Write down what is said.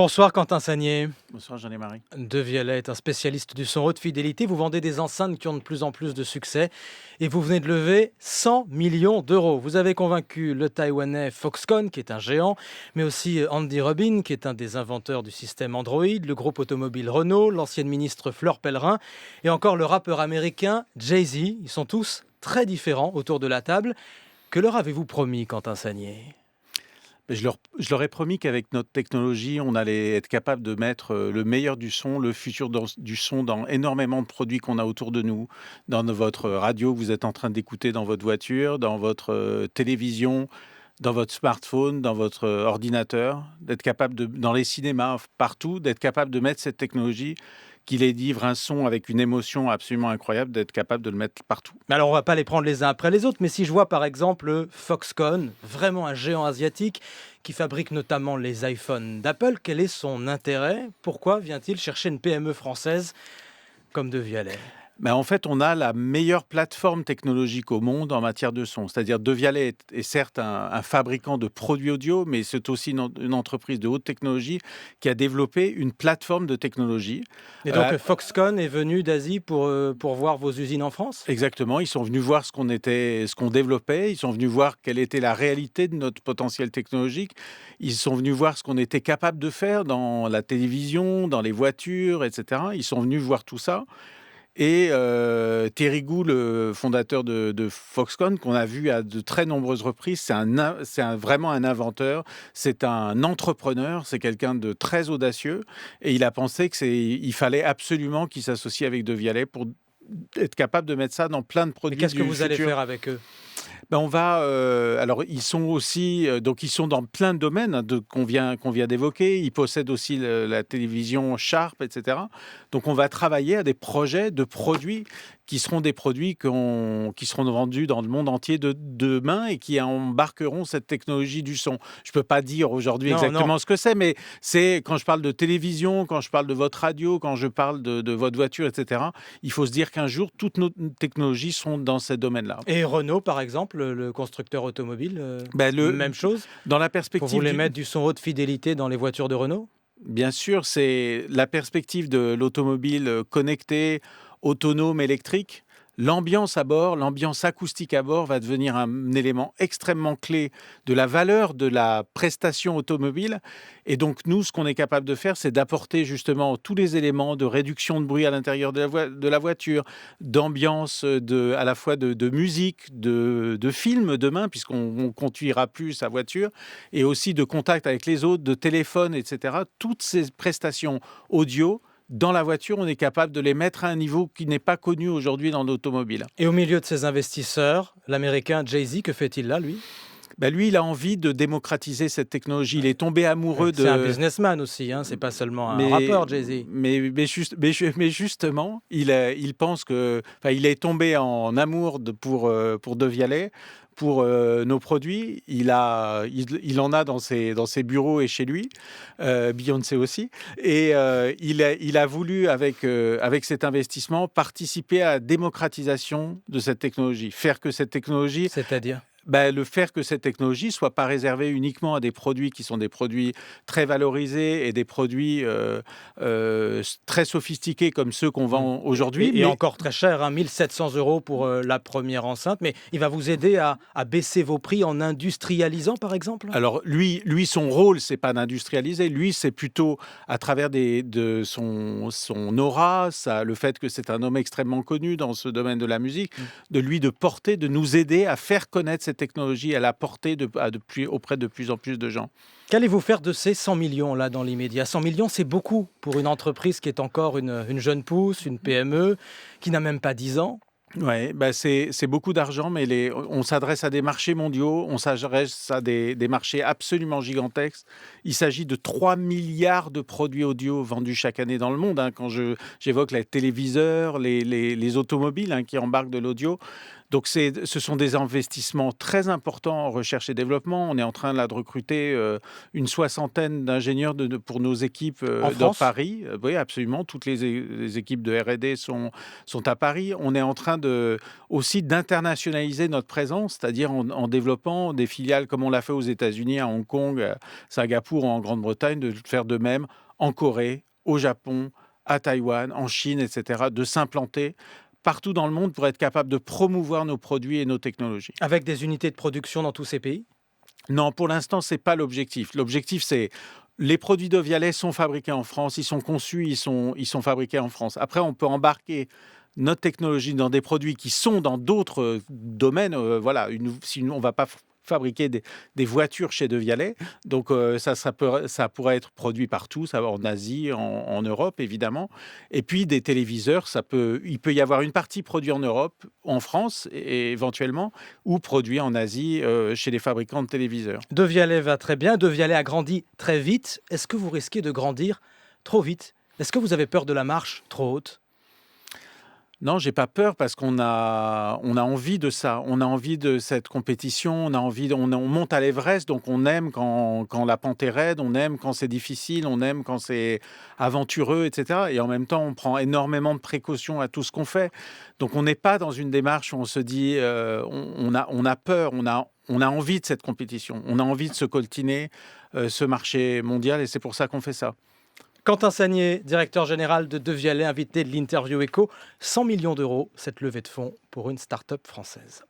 Bonsoir Quentin Sagnier. Bonsoir Jean-Marie. De Vialet est un spécialiste du son haute fidélité. Vous vendez des enceintes qui ont de plus en plus de succès et vous venez de lever 100 millions d'euros. Vous avez convaincu le Taïwanais Foxconn, qui est un géant, mais aussi Andy Robin, qui est un des inventeurs du système Android, le groupe automobile Renault, l'ancienne ministre Fleur Pellerin et encore le rappeur américain Jay-Z. Ils sont tous très différents autour de la table. Que leur avez-vous promis, Quentin Sagnier ? Je leur ai promis qu'avec notre technologie, on allait être capable de mettre le meilleur du son, le futur du son dans énormément de produits qu'on a autour de nous, dans votre radio que vous êtes en train d'écouter dans votre voiture, dans votre télévision, dans votre smartphone, dans votre ordinateur, d'être capable dans les cinémas, partout, d'être capable de mettre cette technologie qui les livre un son avec une émotion absolument incroyable, d'être capable de le mettre partout. Alors, on va pas les prendre les uns après les autres, mais si je vois par exemple Foxconn, vraiment un géant asiatique qui fabrique notamment les iPhones d'Apple, quel est son intérêt ? Pourquoi vient-il chercher une PME française comme De Vialet ? En fait, on a la meilleure plateforme technologique au monde en matière de son. C'est-à-dire, De Vialet est certes un fabricant de produits audio, mais c'est aussi une entreprise de haute technologie qui a développé une plateforme de technologie. Et donc Foxconn est venu d'Asie pour voir vos usines en France ? Exactement. Ils sont venus voir ce qu'on développait. Ils sont venus voir quelle était la réalité de notre potentiel technologique. Ils sont venus voir ce qu'on était capable de faire dans la télévision, dans les voitures, etc. Ils sont venus voir tout ça. Et Thierry Gou, le fondateur de Foxconn, qu'on a vu à de très nombreuses reprises, c'est vraiment un inventeur, c'est un entrepreneur, c'est quelqu'un de très audacieux. Et il a pensé qu'il fallait absolument qu'il s'associe avec De Vialet pour être capable de mettre ça dans plein de produits. Mais qu'est-ce que vous futur. allez faire avec eux ? On va. Alors, ils sont aussi. Donc, ils sont dans plein de domaines qu'on vient d'évoquer. Ils possèdent aussi la télévision Sharp, etc. Donc, on va travailler à des projets de produits qui seront des produits qui seront vendus dans le monde entier demain et qui embarqueront cette technologie du son. Je ne peux pas dire aujourd'hui exactement ce que c'est, mais c'est quand je parle de télévision, quand je parle de votre radio, quand je parle de votre voiture, etc. Il faut se dire qu'un jour, toutes nos technologies seront dans ces domaines-là. Et Renault, par exemple, le constructeur automobile, même chose ? Dans la perspective. Vous voulez mettre du son haute fidélité dans les voitures de Renault ? Bien sûr, c'est la perspective de l'automobile connectée, autonome, électrique. L'ambiance à bord, l'ambiance acoustique à bord va devenir un élément extrêmement clé de la valeur de la prestation automobile. Et donc, nous, ce qu'on est capable de faire, c'est d'apporter justement tous les éléments de réduction de bruit à l'intérieur de la voiture, d'ambiance, à la fois de musique, de film demain, puisqu'on ne conduira plus sa voiture, et aussi de contact avec les autres, de téléphone, etc. Toutes ces prestations audio, dans la voiture, on est capable de les mettre à un niveau qui n'est pas connu aujourd'hui dans l'automobile. Et au milieu de ces investisseurs, l'Américain Jay-Z, que fait-il là, lui ? Lui, il a envie de démocratiser cette technologie. Il est tombé amoureux de... C'est un businessman aussi, hein. C'est pas seulement un rappeur, Jay-Z. Mais justement, il pense que... il est tombé en amour pour De Vialet, pour nos produits. Il en a dans ses bureaux et chez lui. Beyoncé aussi. Et il a voulu, avec cet investissement, participer à la démocratisation de cette technologie. Faire que cette technologie... C'est-à-dire ? Le faire que cette technologie soit pas réservée uniquement à des produits qui sont des produits très valorisés et des produits très sophistiqués comme ceux qu'on vend aujourd'hui. Et encore très cher, 1 700 € pour la première enceinte. Mais il va vous aider à baisser vos prix en industrialisant, par exemple ? Alors, lui, son rôle, c'est pas d'industrialiser. Lui, c'est plutôt à travers de son aura, le fait que c'est un homme extrêmement connu dans ce domaine de la musique, de nous aider à faire connaître cette technologie, à la porter auprès de plus en plus de gens. Qu'allez-vous faire de ces 100 millions là dans l'immédiat ? 100 millions, c'est beaucoup pour une entreprise qui est encore une jeune pousse, une PME, qui n'a même pas 10 ans. Oui, c'est beaucoup d'argent, mais on s'adresse à des marchés mondiaux, on s'adresse à des marchés absolument gigantesques. Il s'agit de 3 milliards de produits audio vendus chaque année dans le monde. Quand j'évoque les téléviseurs, les automobiles qui embarquent de l'audio. Donc ce sont des investissements très importants en recherche et développement. On est en train là de recruter une soixantaine d'ingénieurs pour nos équipes En dans France? Paris. Oui, absolument. Toutes les équipes de R&D sont à Paris. On est en train aussi d'internationaliser notre présence, c'est-à-dire en développant des filiales comme on l'a fait aux États-Unis, à Hong Kong, à Singapour, en Grande-Bretagne, de faire de même en Corée, au Japon, à Taïwan, en Chine, etc., de s'implanter partout dans le monde pour être capable de promouvoir nos produits et nos technologies. Avec des unités de production dans tous ces pays? Non, pour l'instant, ce n'est pas l'objectif. L'objectif, c'est les produits d'Ovialet sont fabriqués en France, ils sont conçus, ils sont fabriqués en France. Après, on peut embarquer notre technologie dans des produits qui sont dans d'autres domaines. Voilà, on ne va pas fabriquer des voitures chez Devialet. Donc, ça pourrait être produit partout, ça va en Asie, en Europe, évidemment. Et puis, des téléviseurs, il peut y avoir une partie produite en Europe, en France, et éventuellement, ou produit en Asie, chez les fabricants de téléviseurs. Devialet va très bien, Devialet a grandi très vite. Est-ce que vous risquez de grandir trop vite? Est-ce que vous avez peur de la marche trop haute? Non, j'ai pas peur parce qu'on a envie de ça. On a envie de cette compétition. On monte à l'Everest, donc on aime quand la pente est raide, on aime quand c'est difficile, on aime quand c'est aventureux, etc. Et en même temps, on prend énormément de précautions à tout ce qu'on fait. Donc on n'est pas dans une démarche où on se dit, on a peur, on a envie de cette compétition. On a envie de se coltiner ce marché mondial et c'est pour ça qu'on fait ça. Quentin Sagnier, directeur général de Devialet, invité de l'Interview Éco, 100 millions d'euros, cette levée de fonds pour une start-up française.